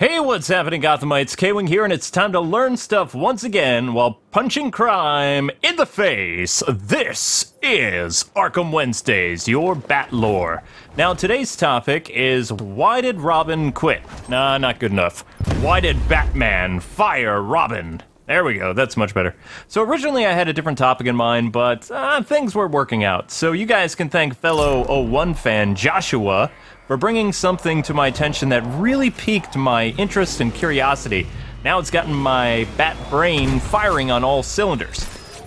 Hey, what's happening, Gothamites? K-Wing here, and it's time to learn stuff once again while punching crime in the face. This is Arkham Wednesdays, your bat lore. Now, today's topic is, why did Robin quit? Nah, not good enough. Why did Batman fire Robin? There we go, that's much better. So originally I had a different topic in mind, but things were working out. So you guys can thank fellow 01 fan Joshua for bringing something to my attention that really piqued my interest and curiosity. Now it's gotten my bat brain firing on all cylinders.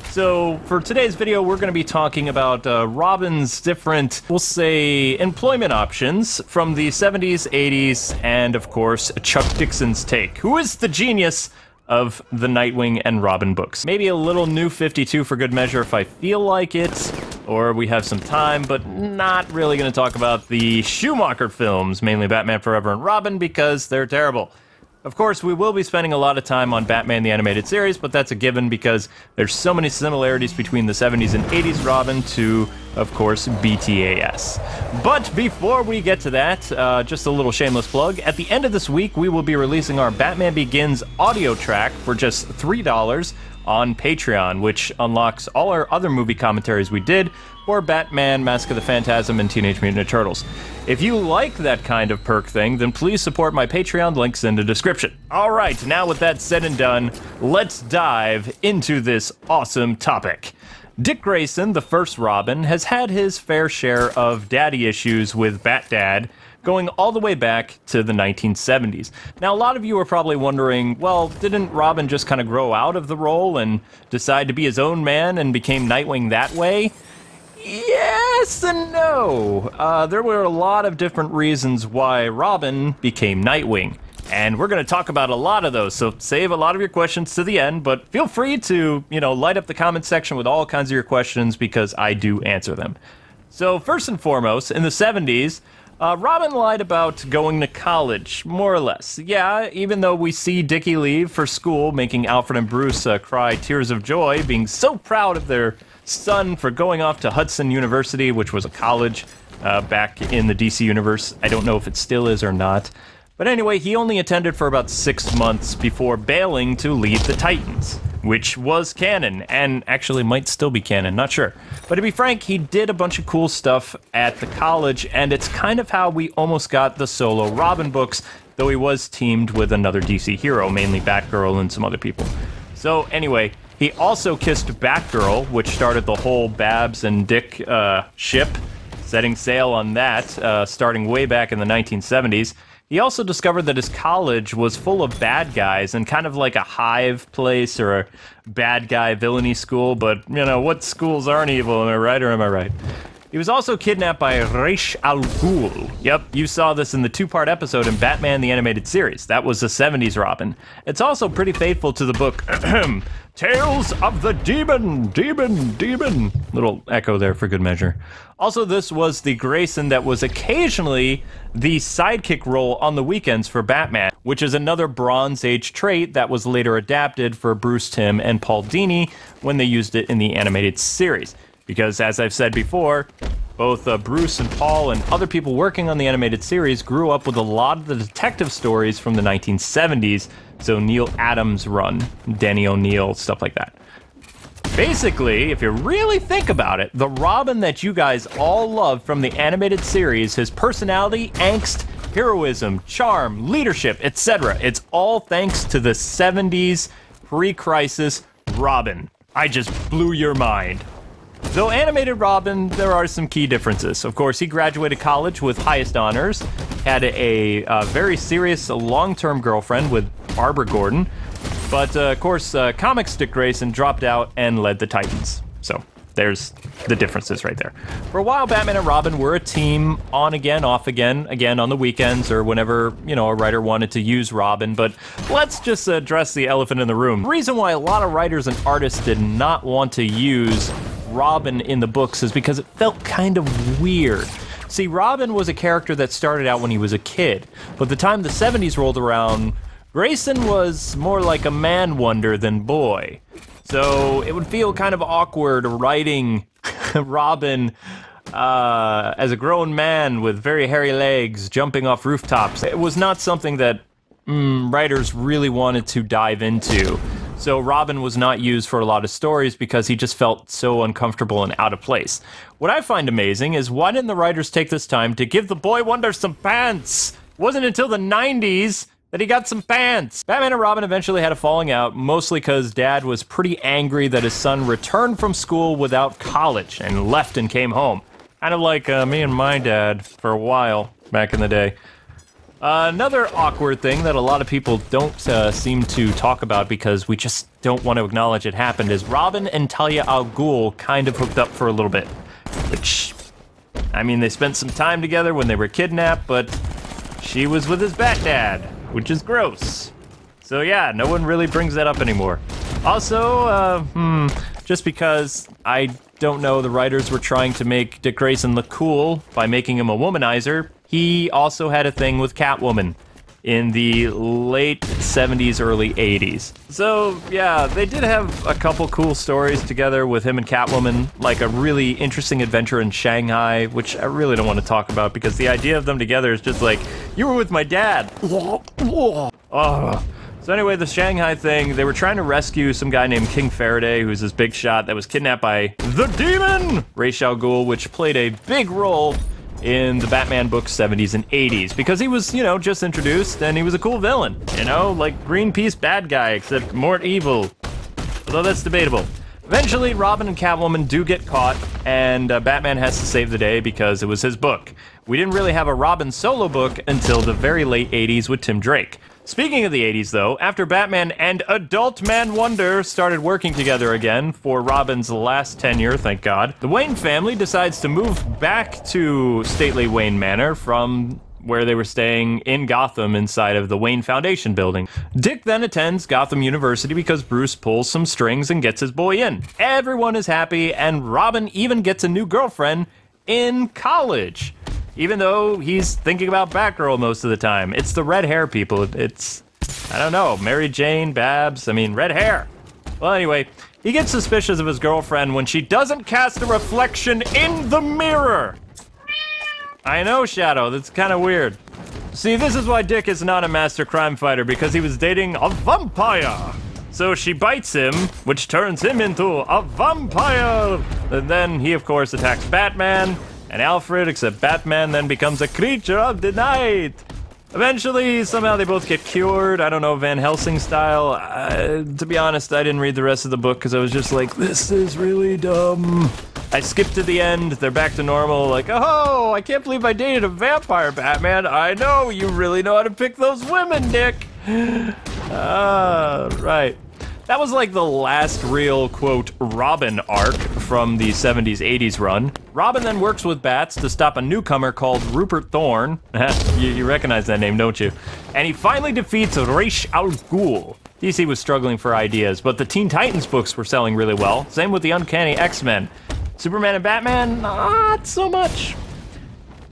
So for today's video, we're going to be talking about Robin's different, we'll say, employment options from the 70s, 80s, and of course, Chuck Dixon's take. Who is the genius of the Nightwing and Robin books? Maybe a little New 52 for good measure if I feel like it, or we have some time, but not really going to talk about the Schumacher films, mainly Batman Forever and Robin, because they're terrible. Of course, we will be spending a lot of time on Batman the Animated Series, but that's a given because there's so many similarities between the 70s and 80s Robin to, of course, BTAS. But before we get to that, just a little shameless plug. At the end of this week, we will be releasing our Batman Begins audio track for just $3 on Patreon, which unlocks all our other movie commentaries we did for Batman, Mask of the Phantasm, and Teenage Mutant Ninja Turtles. If you like that kind of perk thing, then please support my Patreon, links in the description. Alright, now with that said and done, let's dive into this awesome topic. Dick Grayson, the first Robin, has had his fair share of daddy issues with Bat Dad, going all the way back to the 1970s. Now, a lot of you are probably wondering, well, didn't Robin just kind of grow out of the role and decide to be his own man and became Nightwing that way? Yes and no. There were a lot of different reasons why Robin became Nightwing, and we're going to talk about a lot of those, so save a lot of your questions to the end, but feel free to, light up the comment section with all kinds of your questions because I do answer them. So first and foremost, in the 70s, Robin lied about going to college, more or less. Yeah, even though we see Dickie leave for school, making Alfred and Bruce cry tears of joy, being so proud of their son for going off to Hudson University, which was a college back in the DC universe. I don't know if it still is or not. But anyway, he only attended for about 6 months before bailing to lead the Titans, which was canon, and actually might still be canon, not sure. But to be frank, he did a bunch of cool stuff at the college, and it's kind of how we almost got the solo Robin books, though he was teamed with another DC hero, mainly Batgirl and some other people. So anyway, he also kissed Batgirl, which started the whole Babs and Dick ship, setting sail on that, starting way back in the 1970s. He also discovered that his college was full of bad guys and kind of like a hive place or a bad guy villainy school, but, what schools aren't evil, am I right or am I right? He was also kidnapped by Ra's al Ghul. Yep, you saw this in the 2-part episode in Batman the Animated Series. That was the 70s Robin. It's also pretty faithful to the book, Tales of the Demon. Little echo there for good measure. Also, this was the Grayson that was occasionally the sidekick role on the weekends for Batman, which is another Bronze Age trait that was later adapted for Bruce Timm and Paul Dini when they used it in the animated series. Because, as I've said before, both Bruce and Paul and other people working on the animated series grew up with a lot of the detective stories from the 1970s, so Neil Adams' run, Danny O'Neill, stuff like that. Basically, if you really think about it, the Robin that you guys all love from the animated series, his personality, angst, heroism, charm, leadership, etc., it's all thanks to the 70s pre-crisis Robin. I just blew your mind. Though animated Robin, there are some key differences. Of course, he graduated college with highest honors, had a very serious long-term girlfriend with Barbara Gordon, but of course, comics Dick Grayson dropped out and led the Titans. So there's the differences right there. For a while, Batman and Robin were a team, on again, off again on the weekends or whenever, a writer wanted to use Robin, but let's just address the elephant in the room. The reason why a lot of writers and artists did not want to use Robin in the books is because it felt kind of weird. See, Robin was a character that started out when he was a kid, but the time the 70s rolled around, Grayson was more like a man wonder than boy. So it would feel kind of awkward writing Robin as a grown man with very hairy legs jumping off rooftops. It was not something that writers really wanted to dive into. So Robin was not used for a lot of stories because he just felt so uncomfortable and out of place. What I find amazing is why didn't the writers take this time to give the boy wonder some pants? It wasn't until the 90s that he got some pants. Batman and Robin eventually had a falling out, mostly because Dad was pretty angry that his son returned from school without college and left and came home. Kind of like me and my dad for a while back in the day. Another awkward thing that a lot of people don't seem to talk about because we just don't want to acknowledge it happened is Robin and Talia al Ghul kind of hooked up for a little bit. Which, I mean, they spent some time together when they were kidnapped, but she was with his bat dad, which is gross. So yeah, no one really brings that up anymore. Also, just because I don't know, the writers were trying to make Dick Grayson look cool by making him a womanizer. He also had a thing with Catwoman in the late 70s, early 80s. So yeah, they did have a couple cool stories together with him and Catwoman, like a really interesting adventure in Shanghai, which I really don't want to talk about because the idea of them together is just like, you were with my dad. Oh. So anyway, the Shanghai thing, they were trying to rescue some guy named King Faraday, who's this big shot that was kidnapped by the Demon, Ra's al Ghul, which played a big role in the Batman books 70s and 80s, because he was, you know, just introduced, and he was a cool villain, you know, like Greenpeace bad guy, except more evil, although that's debatable. Eventually, Robin and Catwoman do get caught, and Batman has to save the day because it was his book. We didn't really have a Robin solo book until the very late 80s with Tim Drake. Speaking of the 80s, though, after Batman and Adult Man Wonder started working together again for Robin's last tenure, thank God, the Wayne family decides to move back to stately Wayne Manor from where they were staying in Gotham inside of the Wayne Foundation building. Dick then attends Gotham University because Bruce pulls some strings and gets his boy in. Everyone is happy, and Robin even gets a new girlfriend in college. Even though he's thinking about Batgirl most of the time. It's the red hair, people. It's, I don't know, Mary Jane, Babs, I mean, red hair. Well, anyway, he gets suspicious of his girlfriend when she doesn't cast a reflection in the mirror. I know, Shadow, that's kind of weird. See, this is why Dick is not a master crime fighter, because he was dating a vampire. So she bites him, which turns him into a vampire. And then he, of course, attacks Batman and Alfred, except Batman then becomes a creature of the night. Eventually, somehow they both get cured. I don't know, Van Helsing style. To be honest, I didn't read the rest of the book because I was just like, this is really dumb. I skipped to the end. They're back to normal. Like, oh, I can't believe I dated a vampire, Batman. I know, you really know how to pick those women, Dick. Right. That was like the last real, quote, Robin arc from the 70s, 80s run. Robin then works with bats to stop a newcomer called Rupert Thorne. you recognize that name, don't you? And he finally defeats Ra's al Ghul. DC was struggling for ideas, but the Teen Titans books were selling really well. Same with the Uncanny X-Men. Superman and Batman, not so much.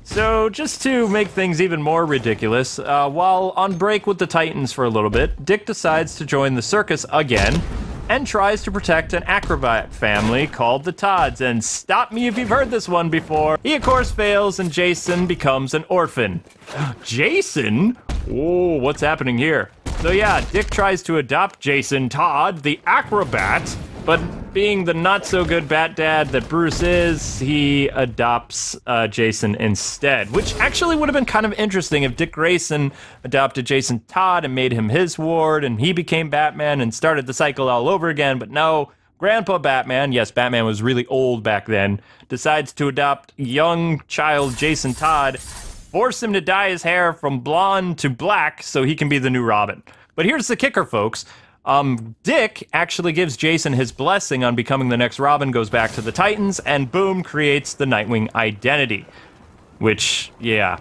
So, just to make things even more ridiculous, while on break with the Titans for a little bit, Dick decides to join the circus again and tries to protect an acrobat family called the Todds. And stop me if you've heard this one before. He, of course, fails, and Jason becomes an orphan. Jason? Oh, what's happening here? So yeah, Dick tries to adopt Jason Todd, the acrobat, but being the not-so-good Bat Dad that Bruce is, he adopts Jason instead, which actually would have been kind of interesting if Dick Grayson adopted Jason Todd and made him his ward, and he became Batman and started the cycle all over again, but no, Grandpa Batman, yes, Batman was really old back then, decides to adopt young child Jason Todd, force him to dye his hair from blonde to black so he can be the new Robin. But here's the kicker, folks. Dick actually gives Jason his blessing on becoming the next Robin, goes back to the Titans, and boom, creates the Nightwing identity. Which, yeah,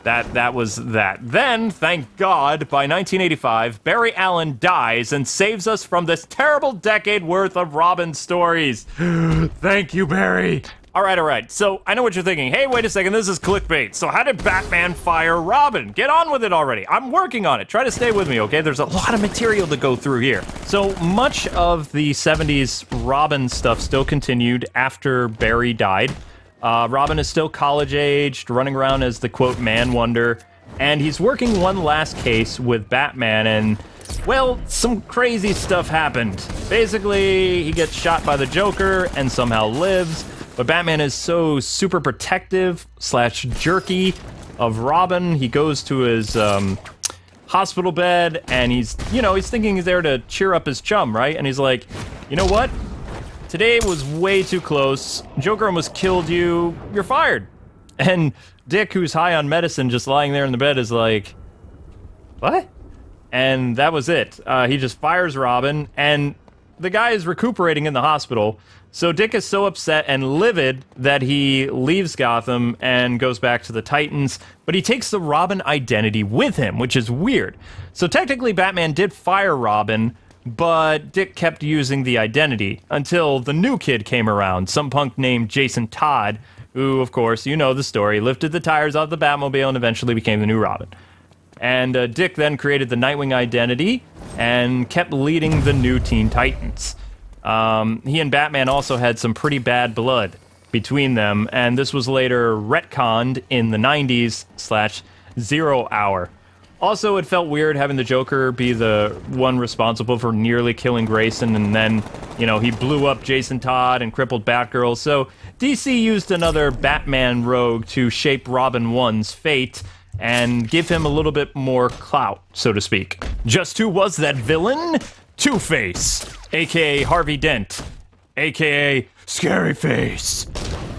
that was that. Then, thank God, by 1985, Barry Allen dies and saves us from this terrible decade worth of Robin stories. Thank you, Barry. All right. So, I know what you're thinking. Hey, wait a second, this is clickbait. So how did Batman fire Robin? Get on with it already. I'm working on it. Try to stay with me, okay? There's a lot of material to go through here. So, much of the 70s Robin stuff still continued after Barry died. Robin is still college-aged, running around as the, quote, Man Wonder. and he's working one last case with Batman, and, well, some crazy stuff happened. Basically, he gets shot by the Joker and somehow lives, but Batman is so super protective / jerky of Robin. He goes to his hospital bed, and he's thinking he's there to cheer up his chum, right? And he's like, you know what? Today was way too close. Joker almost killed you. You're fired. And Dick, who's high on medicine, just lying there in the bed, is like, what? And that was it. He just fires Robin, and the guy is recuperating in the hospital. So Dick is so upset and livid that he leaves Gotham and goes back to the Titans, but he takes the Robin identity with him, which is weird. So technically Batman did fire Robin, but Dick kept using the identity until the new kid came around, some punk named Jason Todd, who, of course, you know the story, lifted the tires off the Batmobile and eventually became the new Robin. And Dick then created the Nightwing identity and kept leading the new Teen Titans. He and Batman also had some pretty bad blood between them, and this was later retconned in the 90s / 0 Hour. Also, it felt weird having the Joker be the one responsible for nearly killing Grayson, and then, he blew up Jason Todd and crippled Batgirl, so DC used another Batman rogue to shape Robin 1's fate and give him a little bit more clout, so to speak. Just who was that villain? Two-Face, aka Harvey Dent, aka Scary Face.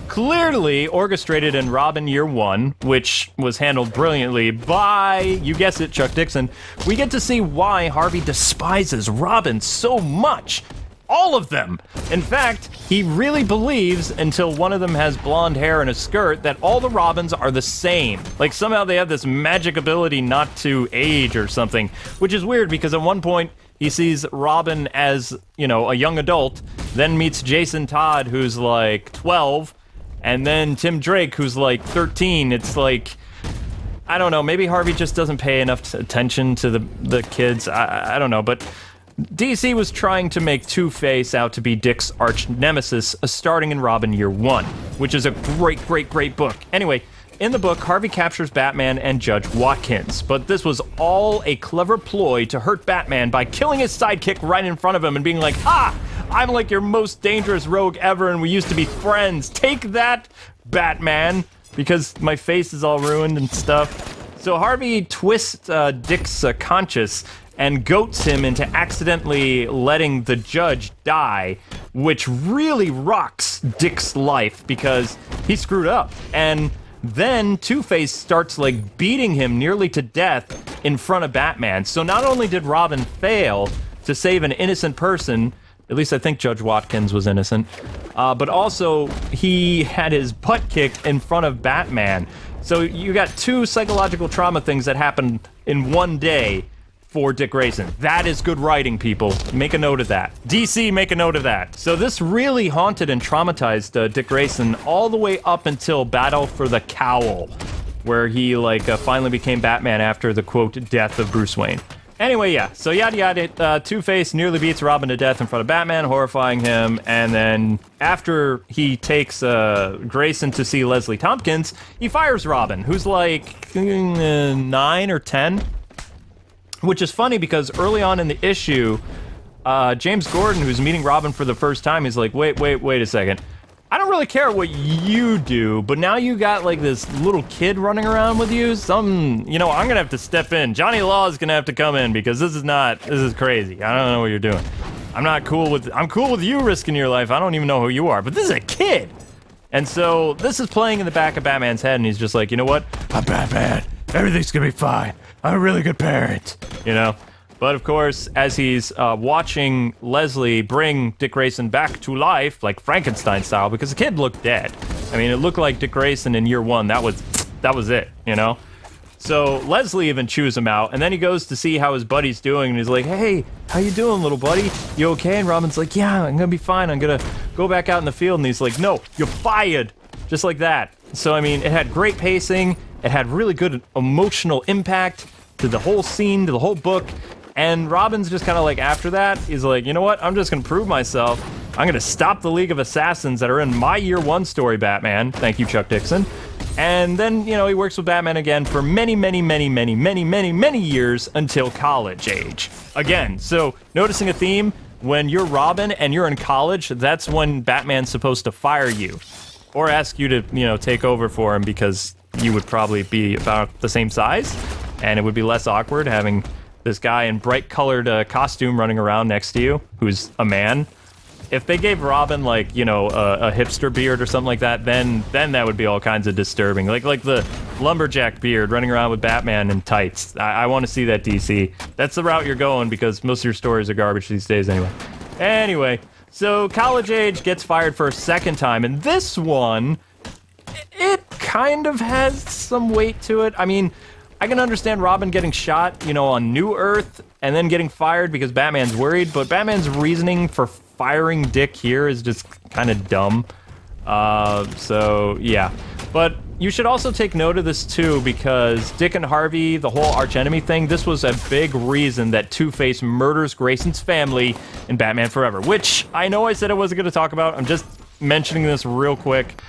Clearly orchestrated in Robin Year One, which was handled brilliantly by, you guessed it, Chuck Dixon. We get to see why Harvey despises Robin so much. All of them. In fact, he really believes, until one of them has blonde hair and a skirt, that all the Robins are the same. Like, somehow they have this magic ability not to age or something, which is weird because at one point, he sees Robin as, a young adult, then meets Jason Todd, who's like 12, and then Tim Drake, who's like 13. It's like, I don't know, maybe Harvey just doesn't pay enough attention to the kids. I don't know, but DC was trying to make Two-Face out to be Dick's arch nemesis, starting in Robin Year One, which is a great, great, great book. Anyway, in the book, Harvey captures Batman and Judge Watkins, but this was all a clever ploy to hurt Batman by killing his sidekick right in front of him and being like, "Ha! I'm like your most dangerous rogue ever, and we used to be friends. Take that, Batman," because my face is all ruined and stuff. So Harvey twists Dick's conscience and goats him into accidentally letting the judge die, which really rocks Dick's life because he screwed up. And then Two-Face starts like beating him nearly to death in front of Batman. So not only did Robin fail to save an innocent person, at least I think Judge Watkins was innocent, but also he had his butt kicked in front of Batman. So you got two psychological trauma things that happened in one day for Dick Grayson. That is good writing, people. Make a note of that. DC, make a note of that. So this really haunted and traumatized Dick Grayson all the way up until Battle for the Cowl, where he finally became Batman after the, quote, death of Bruce Wayne. Anyway, yeah, so yada yada, Two-Face nearly beats Robin to death in front of Batman, horrifying him, and then after he takes Grayson to see Leslie Tompkins, he fires Robin, who's like 9 or 10. Which is funny because early on in the issue, James Gordon, who's meeting Robin for the first time, he's like, wait a second. I don't really care what you do, but now you got like this little kid running around with you. I'm gonna have to step in. Johnny Law is gonna have to come in because this is crazy. I don't know what you're doing. I'm cool with you risking your life. I don't even know who you are, but this is a kid. And so this is playing in the back of Batman's head, and he's just like, you know what? I'm Batman. Everything's gonna be fine. I'm a really good parent, But of course, as he's watching Leslie bring Dick Grayson back to life, like Frankenstein style, because the kid looked dead. I mean, it looked like Dick Grayson in Year One. That was it, So Leslie even chews him out, and then he goes to see how his buddy's doing, and he's like, "Hey, how you doing, little buddy? You okay?" And Robin's like, "Yeah, I'm gonna be fine. I'm gonna go back out in the field." And he's like, "No, you're fired," just like that. So I mean, it had great pacing. It had really good emotional impact to the whole scene, to the whole book, and Robin's just kind of like, after that, he's like, you know what, I'm just gonna prove myself. I'm gonna stop the League of Assassins that are in my Year One story, Batman. Thank you, Chuck Dixon. And then, you know, he works with Batman again for many years until college age. Again, so noticing a theme, when you're Robin and you're in college, that's when Batman's supposed to fire you. Or ask you to, you know, take over for him because you would probably be about the same size. And it would be less awkward having this guy in bright-colored costume running around next to you, who's a man. If they gave Robin, like, you know, a hipster beard or something like that, then that would be all kinds of disturbing. Like the lumberjack beard running around with Batman in tights. I want to see that, DC. That's the route you're going because most of your stories are garbage these days anyway. Anyway, so college age gets fired for a second time, and this one, it kind of has some weight to it. I mean, I can understand Robin getting shot, you know, on New Earth and then getting fired because Batman's worried, but Batman's reasoning for firing Dick here is just kind of dumb. So, yeah. But you should also take note of this, too, because Dick and Harvey, the whole archenemy thing, this was a big reason that Two-Face murders Grayson's family in Batman Forever, which I know I said I wasn't going to talk about. I'm just mentioning this real quick.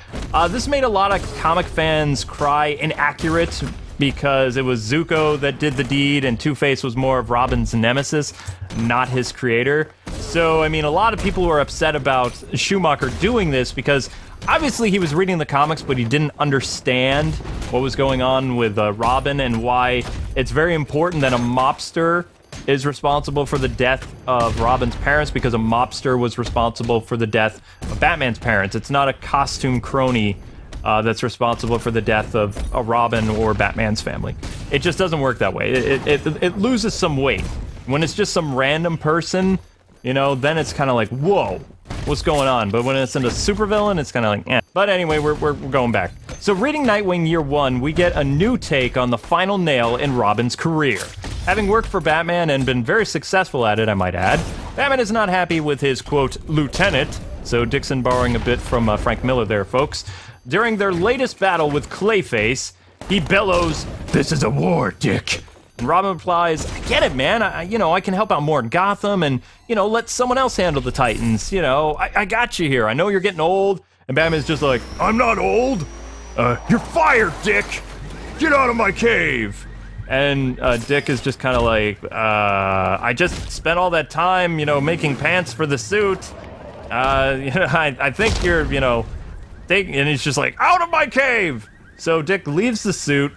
This made a lot of comic fans cry inaccurate because it was Zuko that did the deed and Two-Face was more of Robin's nemesis, not his creator. So, I mean, a lot of people were upset about Schumacher doing this because obviously he was reading the comics, but he didn't understand what was going on with Robin and why it's very important that a mobster is responsible for the death of Robin's parents because a mobster was responsible for the death of Batman's parents. It's not a costume crony that's responsible for the death of a Robin or Batman's family. It just doesn't work that way. It loses some weight. When it's just some random person, you know, then it's kind of like, whoa, what's going on? But when it's into supervillain, it's kind of like, eh. But anyway, we're going back. So reading Nightwing Year 1, we get a new take on the final nail in Robin's career. Having worked for Batman and been very successful at it, I might add, Batman is not happy with his, quote, lieutenant, so Dixon borrowing a bit from Frank Miller there, folks. During their latest battle with Clayface, he bellows, "This is a war, Dick." And Robin replies, "I get it, man. I can help out more in Gotham and, let someone else handle the Titans. I got you here. I know you're getting old." And Batman's just like, "I'm not old. You're fired, Dick. Get out of my cave." And Dick is just kind of like, "I just spent all that time, making pants for the suit. I think you're, and he's just like, "Out of my cave!" So Dick leaves the suit,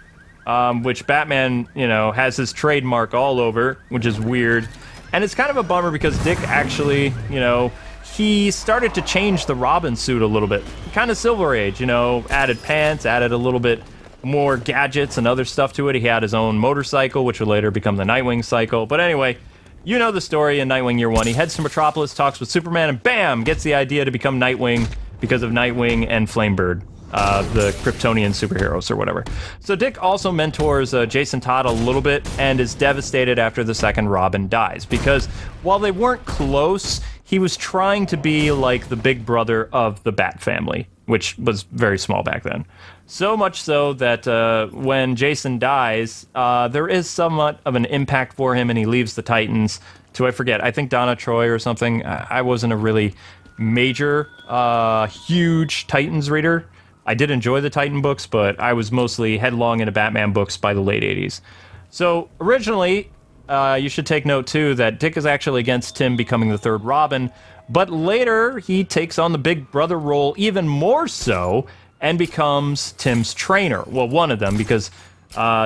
which Batman, has his trademark all over, which is weird. And it's kind of a bummer because Dick actually, he started to change the Robin suit a little bit. Kind of Silver Age, added pants, added a little bit more gadgets and other stuff to it. He had his own motorcycle, which would later become the Nightwing cycle. But anyway, you know the story in Nightwing Year 1. He heads to Metropolis, talks with Superman, and bam, gets the idea to become Nightwing because of Nightwing and Flamebird, the Kryptonian superheroes or whatever. So Dick also mentors Jason Todd a little bit and is devastated after the second Robin dies because while they weren't close, he was trying to be like the big brother of the Bat family, which was very small back then. So much so that when Jason dies, there is somewhat of an impact for him and he leaves the Titans to, I forget, I think Donna Troy or something. I wasn't a really major, huge Titans reader. I did enjoy the Titan books, but I was mostly headlong into Batman books by the late 80s. So originally, you should take note too that Dick is actually against Tim becoming the third Robin, but later he takes on the big brother role even more so and becomes Tim's trainer. Well, one of them, because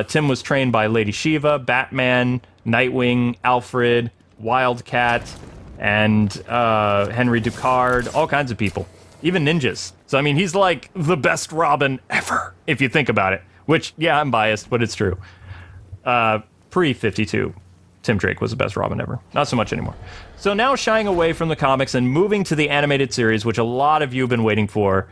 Tim was trained by Lady Shiva, Batman, Nightwing, Alfred, Wildcat, and Henry Ducard, all kinds of people, even ninjas. So, I mean, he's like the best Robin ever, if you think about it. Which, yeah, I'm biased, but it's true. Pre-52, Tim Drake was the best Robin ever. Not so much anymore. So now shying away from the comics and moving to the animated series, which a lot of you have been waiting for.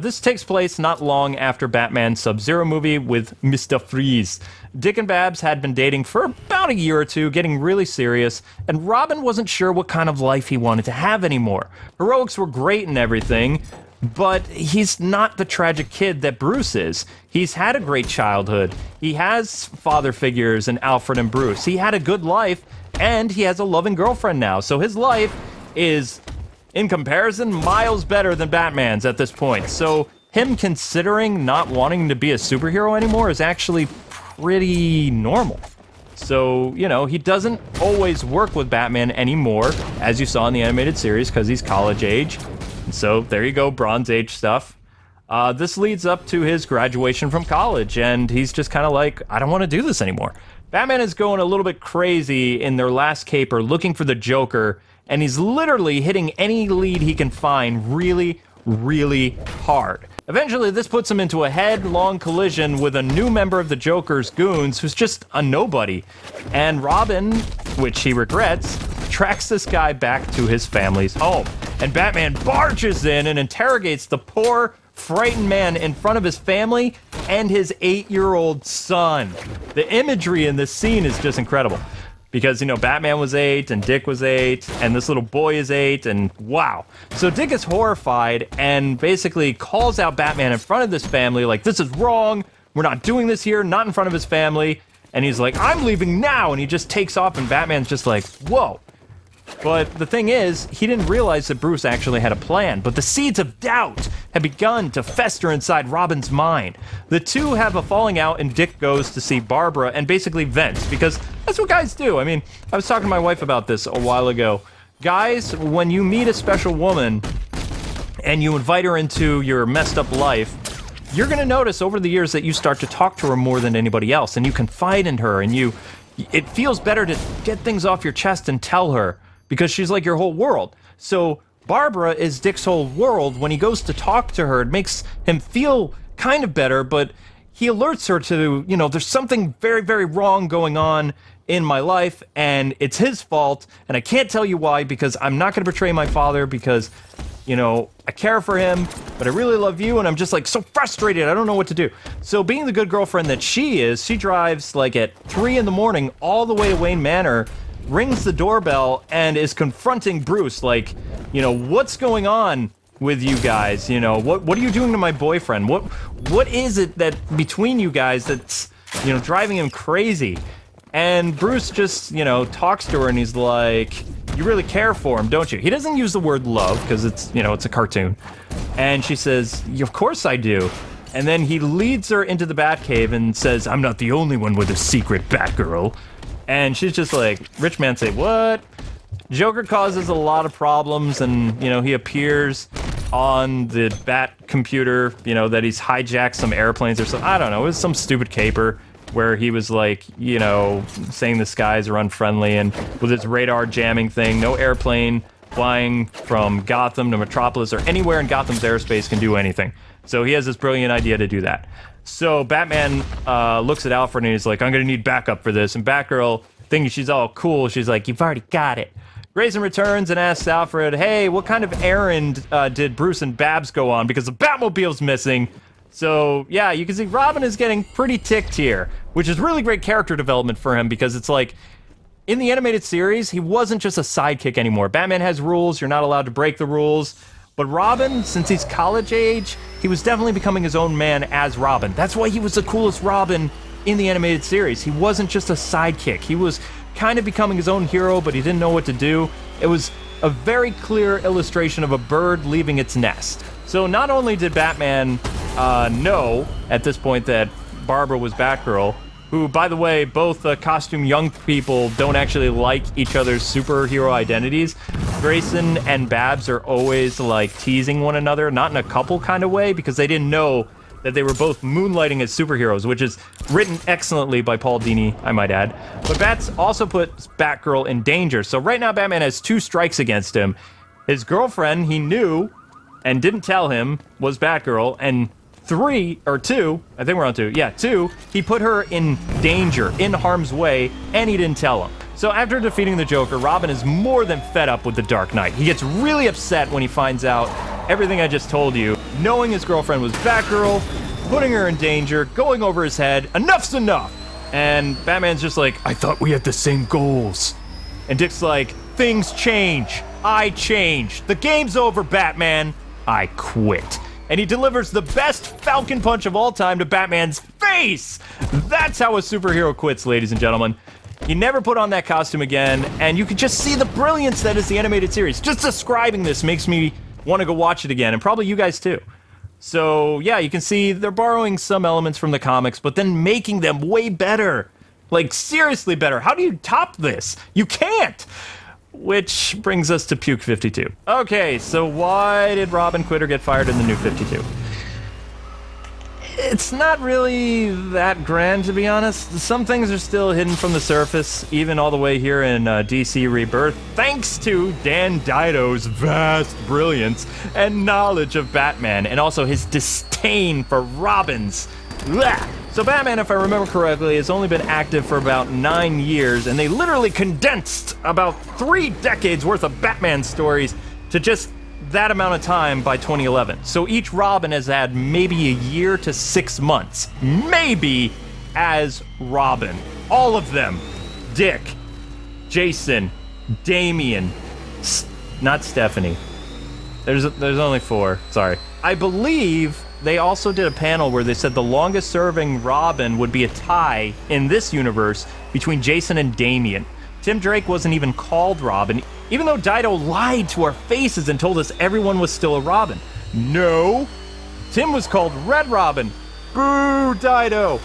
This takes place not long after Batman's Sub-Zero movie with Mr. Freeze. Dick and Babs had been dating for about a year or two, getting really serious, and Robin wasn't sure what kind of life he wanted to have anymore. Heroics were great and everything, but he's not the tragic kid that Bruce is. He's had a great childhood. He has father figures in Alfred and Bruce. He had a good life, and he has a loving girlfriend now. So his life is, in comparison, miles better than Batman's at this point. So him considering not wanting to be a superhero anymore is actually pretty normal. So, you know, he doesn't always work with Batman anymore, as you saw in the animated series, because he's college age. So there you go, Bronze Age stuff. This leads up to his graduation from college, and he's just kind of like, I don't want to do this anymore. Batman is going a little bit crazy in their last caper, looking for the Joker, and he's literally hitting any lead he can find really, really hard. Eventually, this puts him into a headlong collision with a new member of the Joker's goons who's just a nobody. And Robin, which he regrets, tracks this guy back to his family's home. And Batman barges in and interrogates the poor, frightened man in front of his family and his 8-year-old son. The imagery in this scene is just incredible. Because, you know, Batman was 8, and Dick was 8, and this little boy is 8, and wow. So Dick is horrified and basically calls out Batman in front of this family, like, this is wrong, we're not doing this here, not in front of his family. And he's like, I'm leaving now, and he just takes off, and Batman's just like, whoa. But the thing is, he didn't realize that Bruce actually had a plan, but the seeds of doubt had begun to fester inside Robin's mind. The two have a falling out, and Dick goes to see Barbara and basically vents, because that's what guys do. I mean, I was talking to my wife about this a while ago. Guys, when you meet a special woman and you invite her into your messed up life, you're gonna notice over the years that you start to talk to her more than anybody else, and you confide in her, and it feels better to get things off your chest and tell her, because she's like your whole world. So Barbara is Dick's whole world. When he goes to talk to her, it makes him feel kind of better, but he alerts her to, you know, there's something very, very wrong going on in my life, and it's his fault, and I can't tell you why, because I'm not going to betray my father, because, you know, I care for him, but I really love you, and I'm just, like, so frustrated, I don't know what to do. So being the good girlfriend that she is, she drives, like, at 3 in the morning all the way to Wayne Manor, rings the doorbell, and is confronting Bruce, like, you know, what's going on with you guys? You know, what are you doing to my boyfriend? What is it that between you guys that's, you know, driving him crazy? And Bruce just, you know, talks to her, and he's like, you really care for him, don't you? He doesn't use the word love, because it's, you know, it's a cartoon. And she says, of course I do. And then he leads her into the Batcave and says, I'm not the only one with a secret Batgirl. And she's just like, rich man say, what? Joker causes a lot of problems, and, you know, he appears on the Bat computer, you know, that he's hijacked some airplanes or something. I don't know, it was some stupid caper where he was like, you know, saying the skies are unfriendly, and with his radar jamming thing, no airplane flying from Gotham to Metropolis or anywhere in Gotham's airspace can do anything. So he has this brilliant idea to do that. So Batman looks at Alfred and he's like, I'm gonna need backup for this. And Batgirl, thinking she's all cool, she's like, you've already got it. Grayson returns and asks Alfred, hey, what kind of errand did Bruce and Babs go on? Because the Batmobile's missing. So, yeah, you can see Robin is getting pretty ticked here, which is really great character development for him, because it's like, in the animated series, he wasn't just a sidekick anymore. Batman has rules, you're not allowed to break the rules. But Robin, since he's college age, he was definitely becoming his own man as Robin. That's why he was the coolest Robin in the animated series. He wasn't just a sidekick. He was kind of becoming his own hero, but he didn't know what to do. It was a very clear illustration of a bird leaving its nest. So not only did Batman know at this point that Barbara was Batgirl, who, by the way, both costume young people don't actually like each other's superhero identities. Grayson and Babs are always, like, teasing one another, not in a couple kind of way, because they didn't know that they were both moonlighting as superheroes, which is written excellently by Paul Dini, I might add. But Bats also puts Batgirl in danger, so right now Batman has 2 strikes against him. His girlfriend, he knew, and didn't tell him, was Batgirl, and 2, I think we're on 2, yeah, 2, he put her in danger, in harm's way, and he didn't tell him. So after defeating the Joker, Robin is more than fed up with the Dark Knight. He gets really upset when he finds out everything I just told you, knowing his girlfriend was Batgirl, putting her in danger, going over his head, enough's enough! And Batman's just like, I thought we had the same goals. And Dick's like, things change, I change, the game's over, Batman, I quit. And he delivers the best Falcon Punch of all time to Batman's face! That's how a superhero quits, ladies and gentlemen. He never put on that costume again, and you can just see the brilliance that is the animated series. Just describing this makes me want to go watch it again, and probably you guys too. So, yeah, you can see they're borrowing some elements from the comics, but then making them way better. Like, seriously better. How do you top this? You can't! Which brings us to Puke 52. Okay, so why did Robin quit or get fired in the New 52? It's not really that grand, to be honest. Some things are still hidden from the surface, even all the way here in DC Rebirth, thanks to Dan Dido's vast brilliance and knowledge of Batman, and also his disdain for Robins. Blah! So Batman, if I remember correctly, has only been active for about 9 years, and they literally condensed about 3 decades worth of Batman stories to just that amount of time by 2011. So each Robin has had maybe a year to 6 months, maybe, as Robin. All of them. Dick, Jason, Damian, not Stephanie. There's only 4, sorry. I believe they also did a panel where they said the longest serving Robin would be a tie in this universe between Jason and Damian. Tim Drake wasn't even called Robin, even though Dido lied to our faces and told us everyone was still a Robin. No! Tim was called Red Robin. Boo, Dido!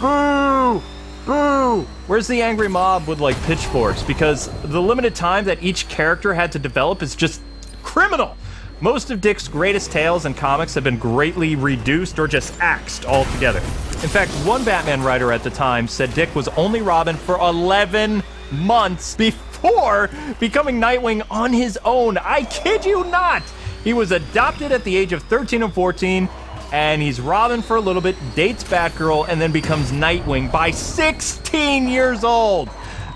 Boo! Boo! Where's the angry mob with, like, pitchforks? Because the limited time that each character had to develop is just criminal! Most of Dick's greatest tales and comics have been greatly reduced or just axed altogether. In fact, one Batman writer at the time said Dick was only Robin for 11 months before becoming Nightwing on his own. I kid you not! He was adopted at the age of 13 and 14, and he's Robin for a little bit, dates Batgirl, and then becomes Nightwing by 16 years old.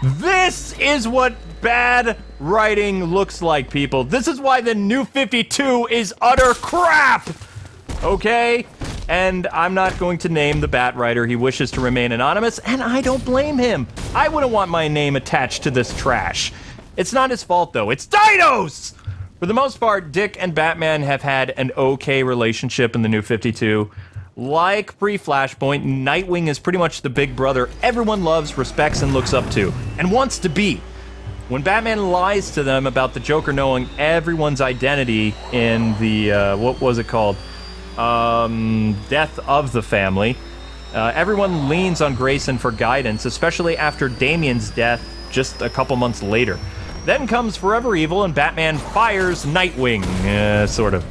This is what bad writing looks like, people. This is why the New 52 is utter crap! Okay? And I'm not going to name the Bat writer. He wishes to remain anonymous, and I don't blame him. I wouldn't want my name attached to this trash. It's not his fault, though. It's Dido's! For the most part, Dick and Batman have had an okay relationship in the New 52. Like pre-Flashpoint, Nightwing is pretty much the big brother everyone loves, respects, and looks up to, and wants to be. When Batman lies to them about the Joker knowing everyone's identity in the, what was it called? Death of the Family, everyone leans on Grayson for guidance, especially after Damian's death just a couple months later. Then comes Forever Evil, and Batman fires Nightwing, sort of.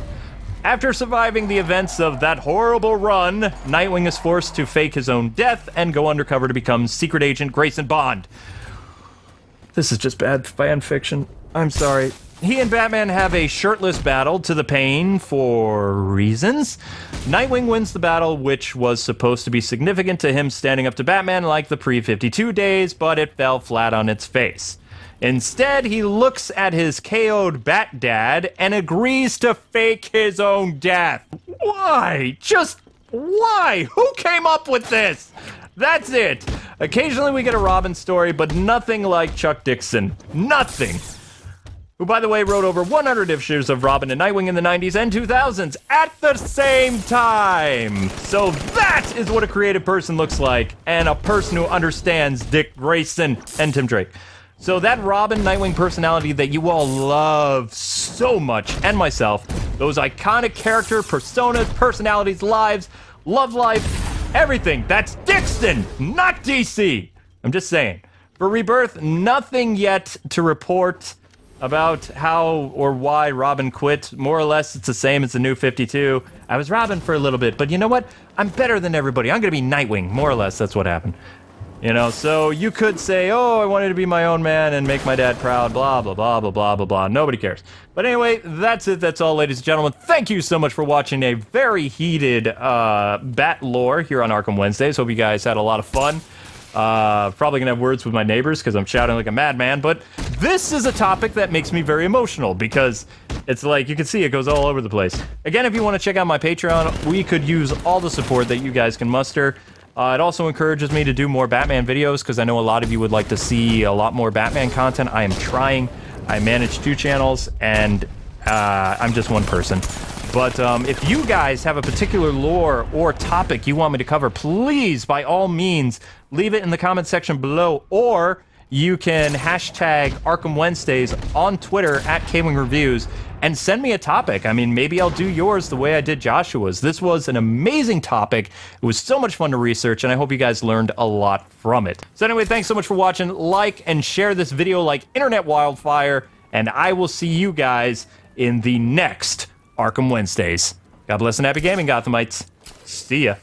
After surviving the events of that horrible run, Nightwing is forced to fake his own death and go undercover to become Secret Agent Grayson Bond. This is just bad fan fiction. I'm sorry. He and Batman have a shirtless battle to the pain for reasons. Nightwing wins the battle, which was supposed to be significant to him standing up to Batman like the pre-52 days, but it fell flat on its face. Instead, he looks at his KO'd Bat Dad and agrees to fake his own death. Why? Just why? Who came up with this? That's it. Occasionally we get a Robin story, but nothing like Chuck Dixon. Nothing. Who, by the way, wrote over 100 issues of Robin and Nightwing in the 90s and 2000s at the same time. So that is what a creative person looks like, and a person who understands Dick Grayson and Tim Drake. So that Robin Nightwing personality that you all love so much, and myself, those iconic character personas, personalities, lives, love life, everything, that's Dixon, not DC. I'm just saying. For Rebirth, nothing yet to report about how or why Robin quit. More or less, it's the same as the New 52. I was Robin for a little bit, but you know what? I'm better than everybody. I'm gonna be Nightwing. More or less, that's what happened. You know, so you could say, oh, I wanted to be my own man and make my dad proud, blah, blah, blah, blah, blah, blah, blah. Nobody cares. But anyway, that's it. That's all, ladies and gentlemen. Thank you so much for watching a very heated Bat lore here on Arkham Wednesdays. Hope you guys had a lot of fun. Probably gonna have words with my neighbors because I'm shouting like a madman, but this is a topic that makes me very emotional because it's like, you can see it goes all over the place. Again, if you want to check out my Patreon, we could use all the support that you guys can muster. It also encourages me to do more Batman videos because I know a lot of you would like to see a lot more Batman content. I am trying. I manage 2 channels, and I'm just one person. But if you guys have a particular lore or topic you want me to cover, please, by all means, leave it in the comment section below, or you can hashtag Arkham Wednesdays on Twitter at Kwing Reviews and send me a topic. I mean, maybe I'll do yours the way I did Joshua's. This was an amazing topic. It was so much fun to research, and I hope you guys learned a lot from it. So anyway, thanks so much for watching. Like and share this video like internet wildfire, and I will see you guys in the next Arkham Wednesdays. God bless and happy gaming, Gothamites. See ya.